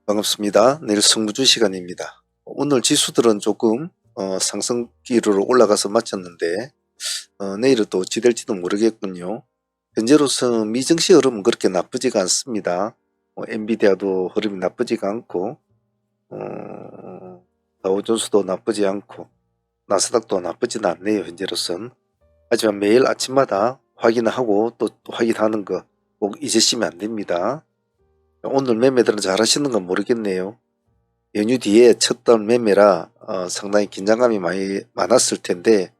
반갑습니다. 내일 성무주 시간입니다. 오늘 지수들은 조금 상승기로 올라가서 마쳤는데 내일은 또 어찌될지도 모르겠군요. 현재로서 미증시 흐름은 그렇게 나쁘지가 않습니다. 엔비디아도 흐름이 나쁘지가 않고 다우존스도 나쁘지 않고 나스닥도 나쁘지는 않네요. 현재로선. 하지만 매일 아침마다 확인하고 또 확인하는 거 꼭 잊으시면 안 됩니다. 오늘 매매들은 잘 하시는 건 모르겠네요. 연휴 뒤에 첫 달 매매라 상당히 긴장감이 많았을 텐데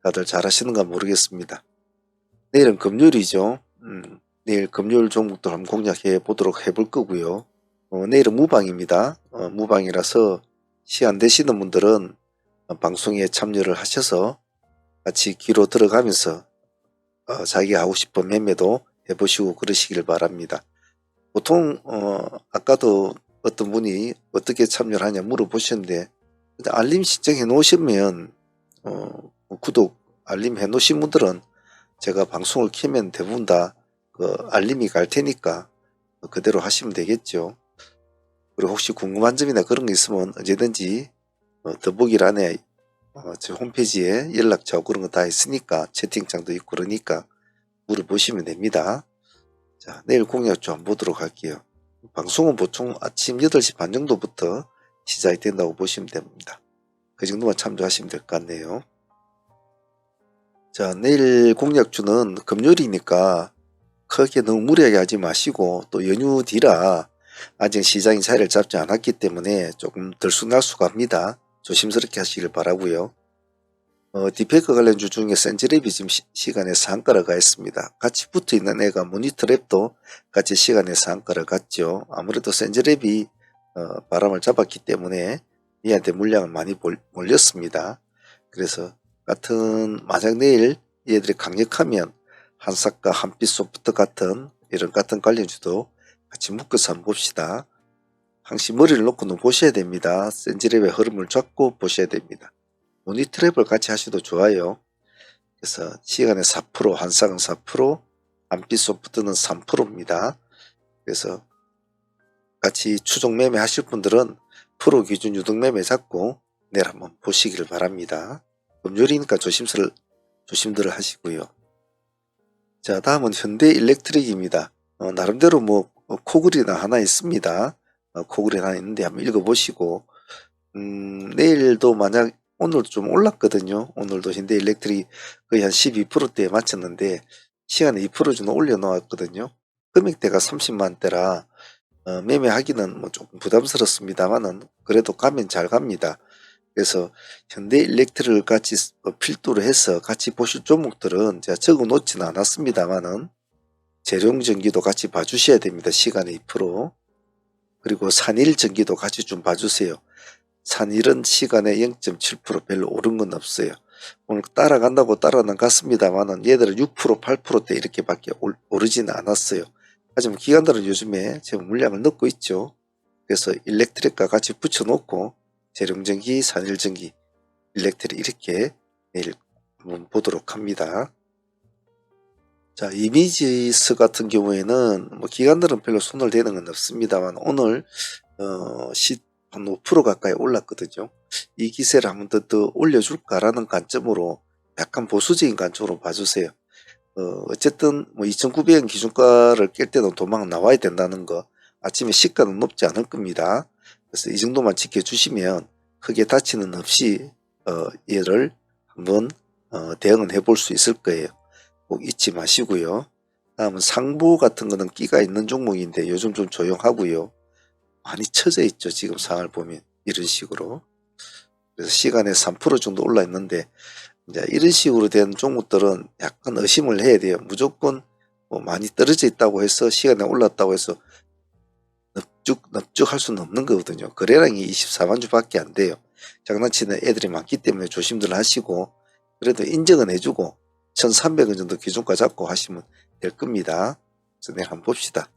다들 잘 하시는가 모르겠습니다. 내일은 금요일이죠. 내일 금요일 종목도 한번 공략해 보도록 해볼 거고요. 내일은 무방입니다. 무방이라서 시간 되시는 분들은 방송에 참여를 하셔서 같이 귀로 들어가면서 자기가 하고 싶은 매매도 해보시고 그러시길 바랍니다. 보통 아까도 어떤 분이 어떻게 참여를 하냐 물어보셨는데 알림 신청해 놓으시면 구독 알림 해 놓으신 분들은 제가 방송을 켜면 대부분 다 알림이 갈 테니까 그대로 하시면 되겠죠. 그리고 혹시 궁금한 점이나 그런 거 있으면 언제든지 더보기란에 제 홈페이지에 연락처 그런 거 다 있으니까 채팅창도 있고 그러니까 물어보시면 됩니다. 자, 내일 공략 좀 보도록 할게요. 방송은 보통 아침 8시 반 정도부터 시작이 된다고 보시면 됩니다. 그 정도만 참조하시면 될 것 같네요. 자, 내일 공략주는 금요일이니까 크게 너무 무리하게 하지 마시고 또 연휴 뒤라 아직 시장이 자리를 잡지 않았기 때문에 조금 들쑥날쑥합니다. 조심스럽게 하시길 바라고요. 디페이커 관련주 중에 센즈랩이 지금 시간에 상가를 가 있습니다. 같이 붙어있는 애가 모니터랩도 같이 시간에 상가를 갔죠. 아무래도 센즈랩이 바람을 잡았기 때문에 얘한테 물량을 많이 몰렸습니다. 그래서 만약 내일 얘들이 강력하면 한삭과 한빛소프트 같은 이런 같은 관련주도 같이 묶어서 한번 봅시다. 항시 머리를 놓고는 보셔야 됩니다. 센즈랩의 흐름을 잡고 보셔야 됩니다. 모니터랩을 같이 하셔도 좋아요. 그래서 시간에 4%, 한삭은 4%, 한빛소프트는 3%입니다. 그래서 같이 추종 매매 하실 분들은 프로 기준 유동 매매 잡고 내일 한번 보시기를 바랍니다. 금요일이니까 조심들 하시고요. 자, 다음은 현대일렉트릭입니다. 나름대로 코글이나 하나 있습니다. 코글이 하나 있는데 한번 읽어보시고 내일도 만약 오늘도 좀 올랐거든요. 오늘도 현대일렉트릭 거의 한 12%대에 맞췄는데 시간에 2% 정도 올려놓았거든요. 금액대가 30만대라 매매하기는 조금 부담스럽습니다만은 그래도 가면 잘 갑니다. 그래서 현대일렉트릭을 같이 필두로 해서 같이 보실 종목들은 제가 적어 놓지는 않았습니다만은 재룡전기도 같이 봐주셔야 됩니다. 시간에 2%. 그리고 산일전기도 같이 좀 봐주세요. 산일은 시간에 0.7% 별로 오른 건 없어요. 오늘 따라간다고 따라는 갔습니다만은 얘들은 6% 8%대 이렇게밖에 오르지는 않았어요. 하지만 기관들은 요즘에 지금 물량을 넣고 있죠. 그래서 일렉트릭과 같이 붙여놓고 재룡전기, 산일전기, 일렉트릭 이렇게 내일 한번 보도록 합니다. 자, 이미지스 같은 경우에는 기관들은 별로 손을 대는 건 없습니다만 오늘 한 5% 가까이 올랐거든요. 이 기세를 한번 더 올려줄까라는 관점으로 약간 보수적인 관점으로 봐주세요. 어쨌든 2,900원 기준가를 깰 때는 도망 나와야 된다는 거, 아침에 시가는 높지 않을 겁니다. 그래서 이 정도만 지켜주시면 크게 다치는 없이 얘를 한번 대응은 해볼 수 있을 거예요. 꼭 잊지 마시고요. 다음은 상보 같은 거는 끼가 있는 종목인데 요즘 좀 조용하고요. 많이 처져 있죠. 지금 상황을 보면 이런 식으로. 그래서 시간에 3% 정도 올라 있는데 이제 이런 식으로 된 종목들은 약간 의심을 해야 돼요. 무조건 많이 떨어져 있다고 해서 시간에 올랐다고 해서 넙죽할 수는 없는 거거든요. 거래량이 24만 주밖에 안 돼요. 장난치는 애들이 많기 때문에 조심들 하시고 그래도 인정은 해주고 1,300원 정도 기준가 잡고 하시면 될 겁니다. 그래서 내일 한번 봅시다.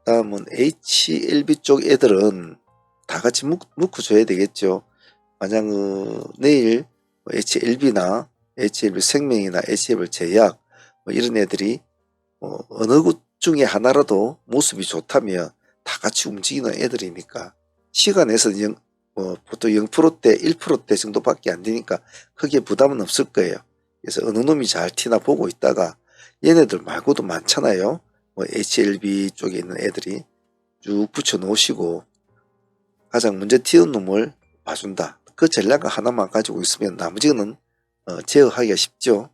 다음은 HLB 쪽 애들은 다 같이 묶어줘야 되겠죠. 만약 내일 HLB나 HLB 생명이나 HLB 제약 이런 애들이 어느 것 중에 하나라도 모습이 좋다면 다 같이 움직이는 애들이니까 시간에서 보통 0%대 1%대 정도밖에 안 되니까 크게 부담은 없을 거예요. 그래서 어느 놈이 잘 튀나 보고 있다가 얘네들 말고도 많잖아요. 뭐 HLB 쪽에 있는 애들이 쭉 붙여 놓으시고 가장 먼저 튀는 놈을 봐준다. 그 전략을 하나만 가지고 있으면 나머지는 제어하기가 쉽죠.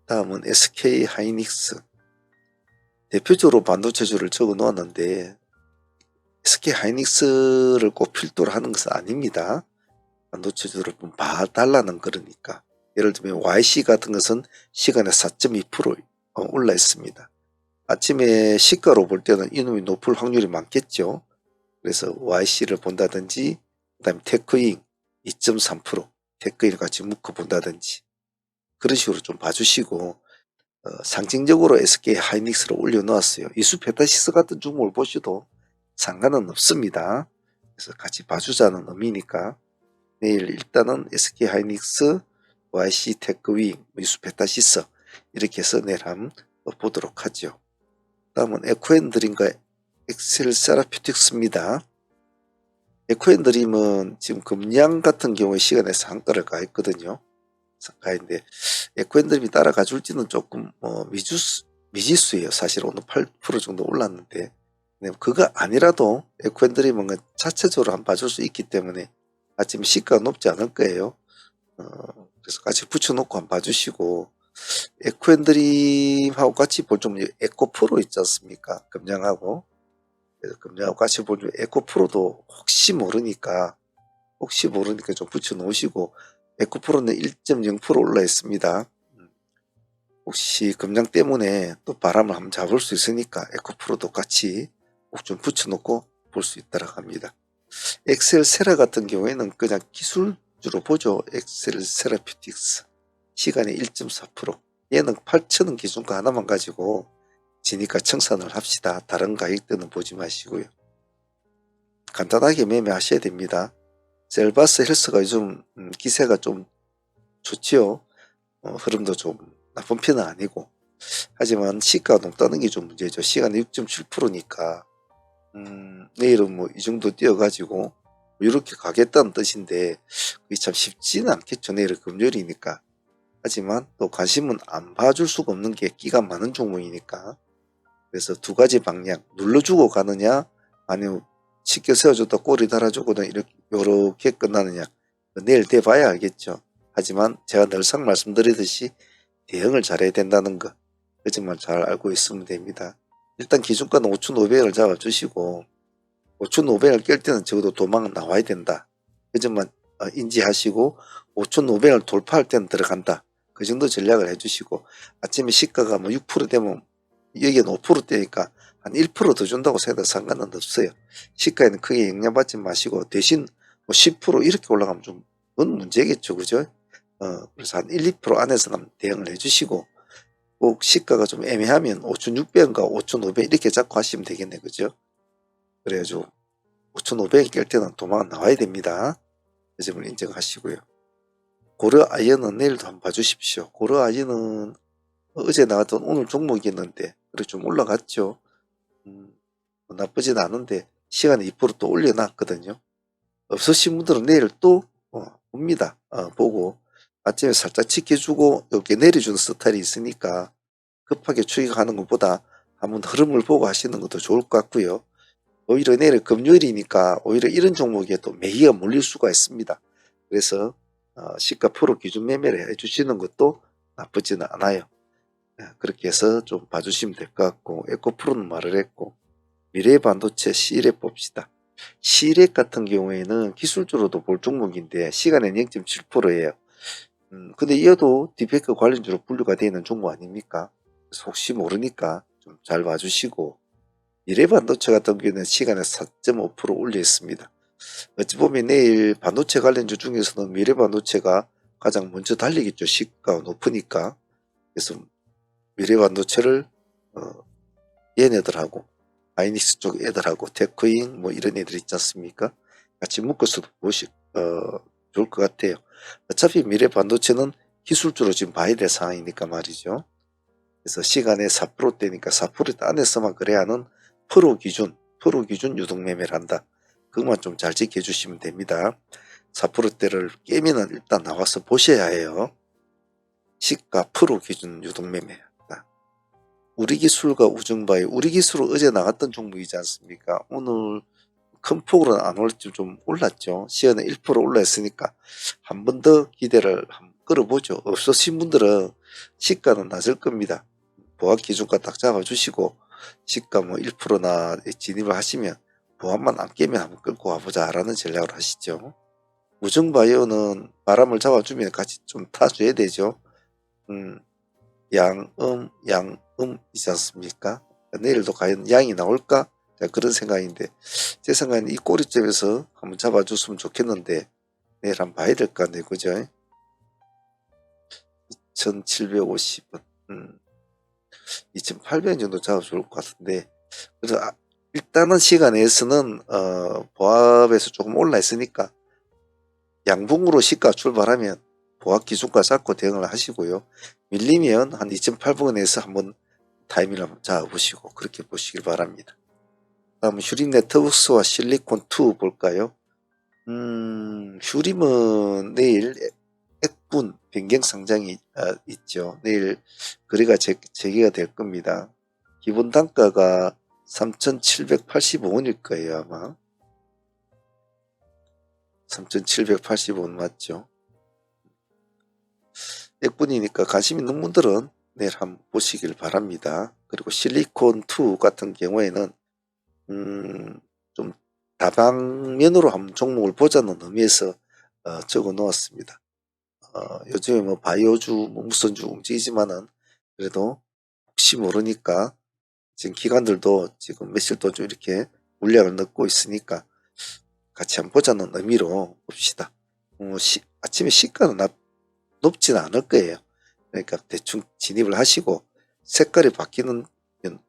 다음은 SK 하이닉스. 대표적으로 반도체주를 적어 놓았는데 SK 하이닉스를 꼭 필두로 하는 것은 아닙니다. 반도체주를 좀 봐달라는 거니까. 예를 들면 YC 같은 것은 시간에 4.2% 올라 있습니다. 아침에 시가로 볼 때는 이놈이 높을 확률이 많겠죠. 그래서 YC를 본다든지 그 다음에 테크인 2.3% 테크인을 같이 묶어 본다든지 그런 식으로 좀 봐주시고 상징적으로 SK 하이닉스를 올려놓았어요. 이수페타시스 같은 종목을 보셔도 상관은 없습니다. 그래서 같이 봐주자는 의미니까 내일 일단은 SK 하이닉스, YC 테크윈, 이수페타시스 이렇게 해서 내일 한번 보도록 하죠. 다음은 에코앤드림과 엑셀 세라퓨틱스입니다. 에코앤드림은 지금 금량 같은 경우에 시간에 상가를 가 있거든요. 상가인데 에코앤드림이 따라가 줄지는 조금 미지수예요. 사실 오늘 8% 정도 올랐는데 그거 아니라도 에코앤드림은 자체적으로 한번 봐줄 수 있기 때문에 아침 시가가 높지 않을 거예요. 그래서 같이 붙여놓고 한번 봐주시고 에코앤드림하고 같이 볼 좀 에코프로 있지 않습니까? 금량하고 그래서 금량하고 같이 볼 좀 에코프로도 혹시 모르니까 좀 붙여놓으시고 에코프로는 1.0% 올라 있습니다. 혹시 금량 때문에 또 바람을 한번 잡을 수 있으니까 에코프로도 같이 꼭 좀 붙여놓고 볼 수 있도록 합니다. 엑셀 세라 같은 경우에는 그냥 기술주로 보죠. 엑셀 세라퓨틱스 시간이 1.4% 얘는 8,000원 기준가 하나만 가지고 지니까 청산을 합시다. 다른 가격대는 보지 마시고요. 간단하게 매매하셔야 됩니다. 셀바스 헬스가 요즘 기세가 좀 좋지요. 흐름도 좀 나쁜 편은 아니고 하지만 시가가 높다는 게 좀 문제죠. 시간이 6.7%니까 내일은 뭐 이 정도 뛰어가지고 이렇게 가겠다는 뜻인데 그게 참 쉽지는 않겠죠. 내일은 금요일이니까. 하지만 또 관심은 안 봐줄 수가 없는 게 끼가 많은 종목이니까 그래서 두 가지 방향 눌러주고 가느냐 아니면 쉽게 세워줬다 꼬리 달아주고는 이렇게 끝나느냐 내일 돼봐야 알겠죠. 하지만 제가 늘상 말씀드리듯이 대응을 잘해야 된다는 거 그것만 잘 알고 있으면 됩니다. 일단 기준가는 5,500원을 잡아주시고 5,500원을 깰 때는 적어도 도망은 나와야 된다. 그 점만 인지하시고 5,500원을 돌파할 때는 들어간다. 그 정도 전략을 해주시고 아침에 시가가 뭐 6% 되면 여기는 5%대니까 한 1% 더 준다고 생각해도 상관은 없어요. 시가에는 크게 영향받지 마시고 대신 뭐 10% 이렇게 올라가면 좀 그건 문제겠죠. 그죠? 그래서 한 1, 2% 안에서는 대응을 해주시고 꼭 시가가 좀 애매하면 5,600원과 5,500원 이렇게 잡고 하시면 되겠네. 그죠? 그래가지고 5,500원 깰 때는 도망 나와야 됩니다. 그 점을 인정하시고요. 고려 아이언은 내일도 한번 봐주십시오. 고려 아이언은 어제 나왔던 오늘 종목이었는데 그래 좀 올라갔죠. 나쁘진 않은데 시간에 2%또 올려놨거든요. 없으신 분들은 내일 또 봅니다. 보고 아침에 살짝 지켜주고 이렇게 내려주는 스타일이 있으니까 급하게 추격하는 것보다 한번 흐름을 보고 하시는 것도 좋을 것 같고요. 오히려 내일 금요일이니까 오히려 이런 종목에 또 매기가 몰릴 수가 있습니다. 그래서 시가 프로 기준 매매를 해주시는 것도 나쁘지는 않아요. 그렇게 해서 좀 봐주시면 될 것 같고 에코프로는 말을 했고 미래반도체 C랩 봅시다. C랩 같은 경우에는 기술적으로도 볼 종목인데 시간은 0.7%예요. 근데 이어도 디페크 관련주로 분류가 되어 있는 종목 아닙니까? 그래서 혹시 모르니까 좀 잘 봐주시고 미래반도체 같은 경우에는 시간에 4.5% 올려 있습니다. 어찌 보면 내일 반도체 관련주 중에서는 미래반도체가 가장 먼저 달리겠죠. 시가가 높으니까. 그래서 미래반도체를 얘네들하고 하이닉스 쪽 애들하고 테크인 뭐 이런 애들 있지 않습니까? 같이 묶어서 좋을 것 같아요. 어차피 미래반도체는 기술주로 지금 봐야 될 상황이니까 말이죠. 그래서 시간에 4%대니까 4% 안에서만 그래야 하는 프로 기준 4% 기준 유동매매를 한다. 그것만 좀 잘 지켜주시면 됩니다. 4%대를 깨면은 일단 나와서 보셔야 해요. 시가 프로 기준 유동매매. 우리기술과 우정바이, 우리기술은 어제 나갔던 종목이지 않습니까? 오늘 큰 폭으로는 안 올랐지, 좀 올랐죠. 시간에 1% 올라있으니까 한 번 더 기대를 한번 끌어보죠. 없으신 분들은 시가는 낮을 겁니다. 보합 기준가 딱 잡아주시고 시가 뭐 1%나 진입을 하시면 보합만 안 깨면 한번 끌고 와보자 라는 전략을 하시죠. 우정바이오는 바람을 잡아주면 같이 좀 타줘야 되죠. 양이지 않습니까? 내일도 과연 양이 나올까? 그런 생각인데, 제 생각에는 이 꼬리점에서 한번 잡아줬으면 좋겠는데, 내일 한번 봐야 될 거 아니에요, 그죠? 2750원, 2800원 정도 잡아줄 것 같은데, 그래서 일단은 시간에서는, 보합에서 조금 올라 있으니까, 양봉으로 시가 출발하면, 보합 기준가 잡고 대응을 하시고요. 밀리면 한 2.8번에서 한번 타이밍을 한번 잡아보시고 그렇게 보시길 바랍니다. 다음 휴림 네트워크스와 실리콘2 볼까요? 휴림은 내일 액분 변경 상장이 있죠. 내일 거래가 재개가 될 겁니다. 기본 단가가 3,785원일 거예요, 아마. 3,785원 맞죠? 액분이니까 관심 있는 분들은 내일 한번 보시길 바랍니다. 그리고 실리콘2 같은 경우에는 좀 다방면으로 한번 종목을 보자는 의미에서 적어 놓았습니다. 요즘에 뭐 바이오주, 뭐 무선주 움직이지만은 그래도 혹시 모르니까 지금 기관들도 지금 며칠 동안 이렇게 물량을 넣고 있으니까 같이 한번 보자는 의미로 봅시다. 아침에 시가는 높지는 않을 거예요. 그러니까 대충 진입을 하시고 색깔이 바뀌는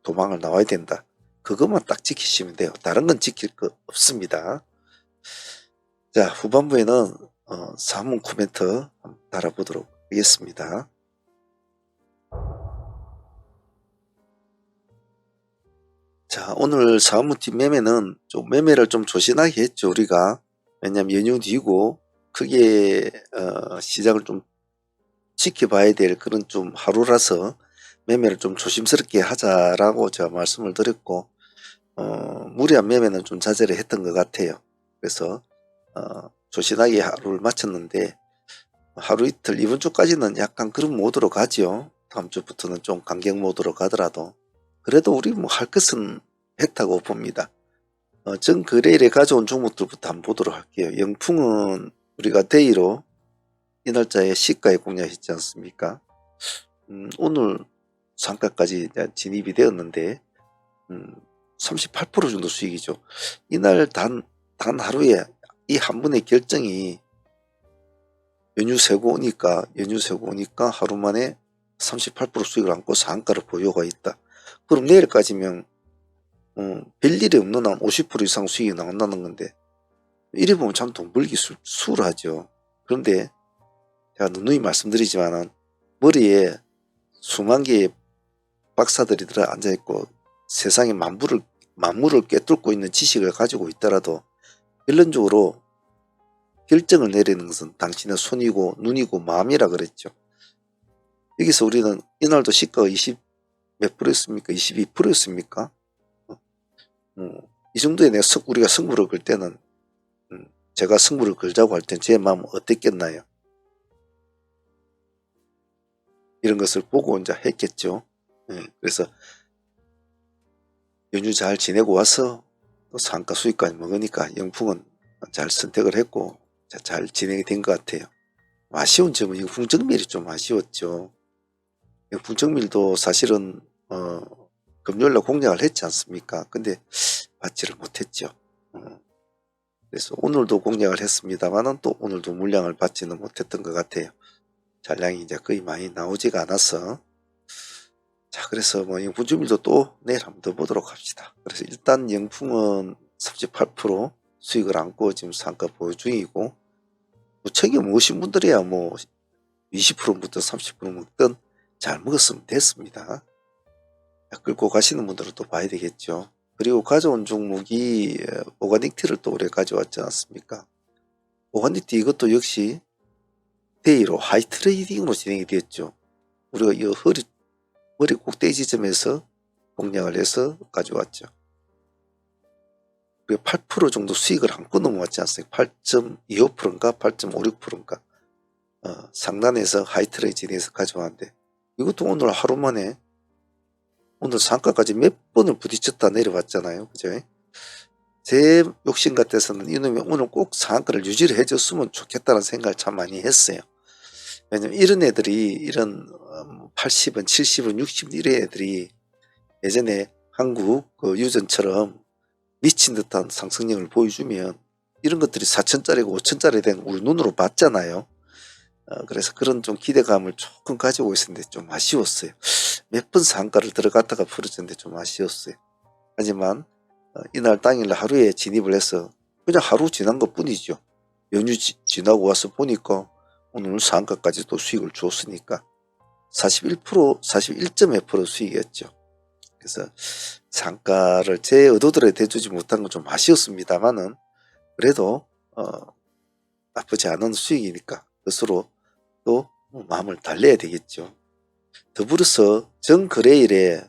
도망을 나와야 된다. 그것만 딱 지키시면 돼요. 다른 건 지킬 거 없습니다. 자, 후반부에는 사문 코멘트 한번 달아보도록 하겠습니다. 자, 오늘 사무팀 매매는 좀 매매를 좀 조심하게 했죠, 우리가. 왜냐면 연휴 뒤고 크게 시장을 좀 지켜봐야 될 그런 좀 하루라서 매매를 좀 조심스럽게 하자라고 제가 말씀을 드렸고, 무리한 매매는 좀 자제를 했던 것 같아요. 그래서 조신하게 하루를 마쳤는데, 하루 이틀 이번 주까지는 약간 그런 모드로 가죠. 다음 주부터는 좀 강경 모드로 가더라도 그래도 우리 뭐 할 것은 했다고 봅니다. 전 거래일에 가져온 종목들부터 한번 보도록 할게요. 영풍은 우리가 데이로 이 날짜에 시가에 공략했지 않습니까? 오늘 상가까지 진입이 되었는데 38% 정도 수익이죠. 이날 단 하루에 이 한 번의 결정이 연휴 세고 오니까 하루 만에 38% 수익을 안고 상가를 보유가 있다. 그럼 내일까지면 별일이 없는 한 50% 이상 수익이 나온다는 건데, 이래 보면 참 돈 벌기 수월하죠. 그런데 제가 누누이 말씀드리지만은 머리에 수만 개의 박사들이 들어 앉아있고 세상의 만물을 꿰뚫고 있는 지식을 가지고 있더라도 결론적으로 결정을 내리는 것은 당신의 손이고 눈이고 마음이라 그랬죠. 여기서 우리는 이날도 시가가 20 몇 프로였습니까? 22%였습니까? 이 정도에 우리가 승부를 걸 때는 제가 승부를 걸자고 할 땐 제 마음은 어땠겠나요? 이런 것을 보고 이제 했겠죠. 그래서 연휴 잘 지내고 와서 또 상가 수익까지 먹으니까 영풍은 잘 선택을 했고 잘 진행이 된 것 같아요. 아쉬운 점은 영풍정밀이 좀 아쉬웠죠. 영풍정밀도 사실은 금요일날 공략을 했지 않습니까? 근데 받지를 못했죠. 그래서 오늘도 공략을 했습니다만은 또 오늘도 물량을 받지는 못했던 것 같아요. 잔량이 이제 거의 많이 나오지가 않아서. 자, 그래서 뭐 영풍주밀도 또 내일 한번 더 보도록 합시다. 그래서 일단 영풍은 38% 수익을 안고 지금 상가 보유 중이고, 책임 무엇인 분들이야 뭐 20%부터 30% 먹든 잘 먹었으면 됐습니다. 끌고 가시는 분들은 또 봐야 되겠죠. 그리고 가져온 종목이 오가닉티를 또 올해 가져왔지 않습니까? 오가닉티 이것도 역시 데이로 하이 트레이딩으로 진행이 되었죠. 우리가 이 머리 꼭대기 지점에서 공략을 해서 가져왔죠. 그리고 8% 정도 수익을 안고 넘어왔지 않습니까? 8.25%인가 8.56%인가 상단에서 하이 트레이딩에서 가져왔는데 이것도 오늘 하루 만에 오늘 상가까지 몇 번을 부딪혔다 내려왔잖아요. 그죠? 제 욕심 같아서는 이놈이 오늘 꼭 상한가를 유지를 해줬으면 좋겠다는 생각을 참 많이 했어요. 왜냐면 이런 애들이 이런 80원, 70원, 60원 이런 애들이 예전에 한국 그 유전처럼 미친 듯한 상승력을 보여주면 이런 것들이 4천짜리고 5천짜리 된 우리 눈으로 봤잖아요. 그래서 그런 좀 기대감을 조금 가지고 있었는데 좀 아쉬웠어요. 몇 번 상가를 들어갔다가 풀어졌는데 좀 아쉬웠어요. 하지만 이날 당일 하루에 진입을 해서 그냥 하루 지난 것 뿐이죠. 연휴 지나고 와서 보니까 오늘 상가까지 또 수익을 줬으니까 41%, 41.2% 수익이었죠. 그래서 상가를 제 의도대로 대주지 못한 건 좀 아쉬웠습니다만은 그래도 나쁘지 않은 수익이니까 스스로 또 마음을 달래야 되겠죠. 더불어서 정거래일에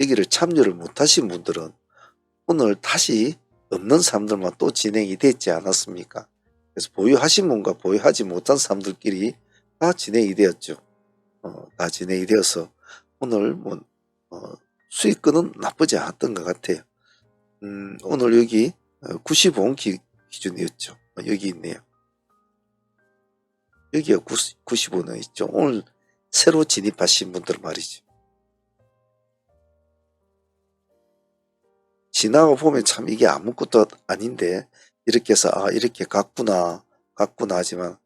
여기를 참여를 못하신 분들은 오늘 다시 없는 사람들만 또 진행이 됐지 않았습니까? 그래서 보유하신 분과 보유하지 못한 사람들끼리 다 진행이 되었죠. 다 진행이 되어서 오늘 수익권은 나쁘지 않았던 것 같아요. 오늘 여기 95원 기준이었죠. 여기 있네요. 여기가 95원 있죠. 오늘 새로 진입하신 분들 말이죠. 지나가 보면 참 이게 아무것도 아닌데 이렇게 해서 이렇게 갔구나 하지만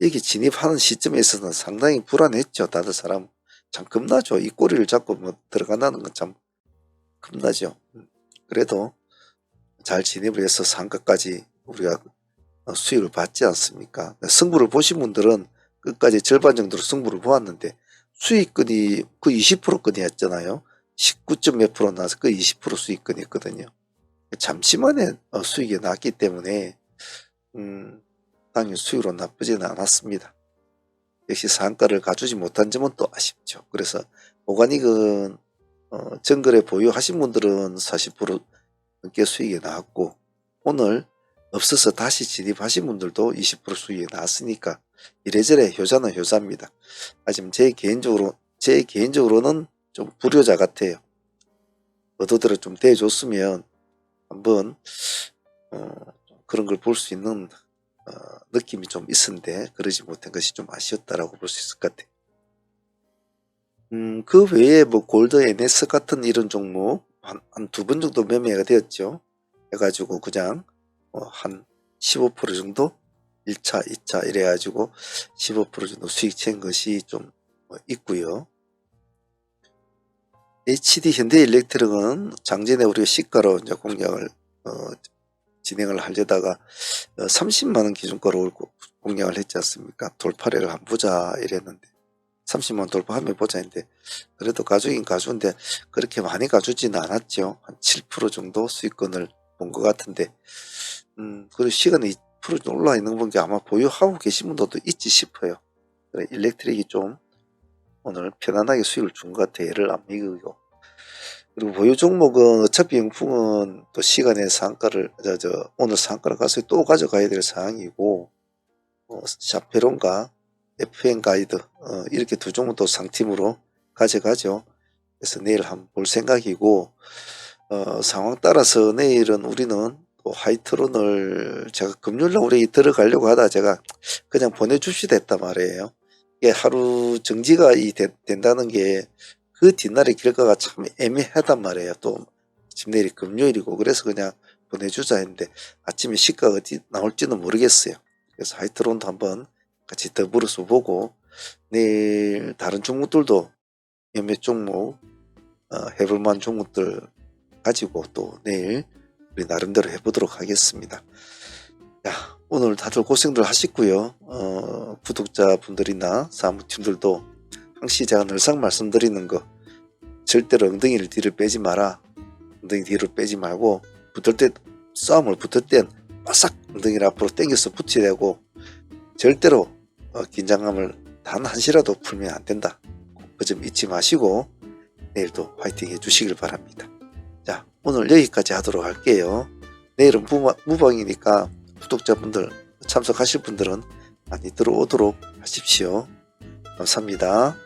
여기 진입하는 시점에서는 상당히 불안했죠. 다들 사람 참 겁나죠. 이 꼬리를 잡고 들어간다는 건 참 겁나죠. 그래도 잘 진입을 해서 상가까지 우리가 수익을 받지 않습니까? 승부를 보신 분들은 끝까지 절반 정도로 승부를 보았는데 수익권이 그 20%권이었잖아요. 19점 몇 프로 나서 그 20% 수익권이었거든요. 잠시만에 수익이 났기 때문에 당연히 수익으로 나쁘지는 않았습니다. 역시 상가를 가주지 못한 점은 또 아쉽죠. 그래서 오가닉은 정거래 보유하신 분들은 40% 넘게 수익이 나왔고 오늘 없어서 다시 진입하신 분들도 20% 수익이 나왔으니까 이래저래 효자는 효자입니다. 하지만 제 개인적으로는 좀 불효자 같아요. 의도대로 좀 대해줬으면 한번 그런 걸 볼 수 있는 느낌이 좀 있었는데 그러지 못한 것이 좀 아쉬웠다라고 볼 수 있을 것 같아요. 그 외에 골드 NS 같은 이런 종목 한 두 번 정도 매매가 되었죠. 해가지고 그냥 한 15% 정도 1차, 2차 이래가지고 15% 정도 수익 챈 것이 좀 있고요. HD 현대일렉트릭은 작년에 우리가 시가로 이제 공략을 진행을 하려다가 30만원 기준가로 공략을 했지 않습니까? 돌파를 한번 보자 이랬는데 30만원 돌파하면 보자 했는데 그래도 가주긴 가주는데 그렇게 많이 가주지는 않았죠. 한 7% 정도 수익권을 본 것 같은데 그리고 시간이 2% 정도 올라 있는 건 게 아마 보유하고 계신 분들도 있지 싶어요. 그래, 일렉트릭이 좀 오늘 편안하게 수익을 준 것 같아요. 얘를 안 믿고. 그리고 보유 종목은 어차피 영풍은 또 시간의 상가를 오늘 상가를 가서 또 가져가야 될 상황이고 샤페론과 FN 가이드 이렇게 두 종목도 상팀으로 가져가죠. 그래서 내일 한번 볼 생각이고 상황 따라서 내일은 우리는 또 하이트론을 제가 금요일날 우리 들어가려고 하다 제가 그냥 보내줍시다 했단 말이에요. 이게 하루 정지가 된다는 게 그 뒷날의 결과가 참 애매하단 말이에요. 또 지금 내일이 금요일이고 그래서 그냥 보내주자 했는데 아침에 시가가 어디 나올지는 모르겠어요. 그래서 하이트론도 한번 같이 더불어서 보고 내일 다른 종목들도 몇몇 종목 해볼만 종목들 가지고 또 내일 우리 나름대로 해보도록 하겠습니다. 야, 오늘 다들 고생들 하시고요. 구독자분들이나 사무팀들도 항시 제가 늘상 말씀드리는 거 절대로 엉덩이를 뒤를 빼지 마라. 엉덩이 뒤로 빼지 말고 붙을 때 싸움을 붙을 땐 바싹 엉덩이를 앞으로 당겨서 붙여야 되고 절대로 긴장감을 단 한시라도 풀면 안 된다. 그 점 잊지 마시고 내일도 화이팅 해주시길 바랍니다. 자, 오늘 여기까지 하도록 할게요. 내일은 무방이니까 구독자분들 참석하실 분들은 많이 들어오도록 하십시오. 감사합니다.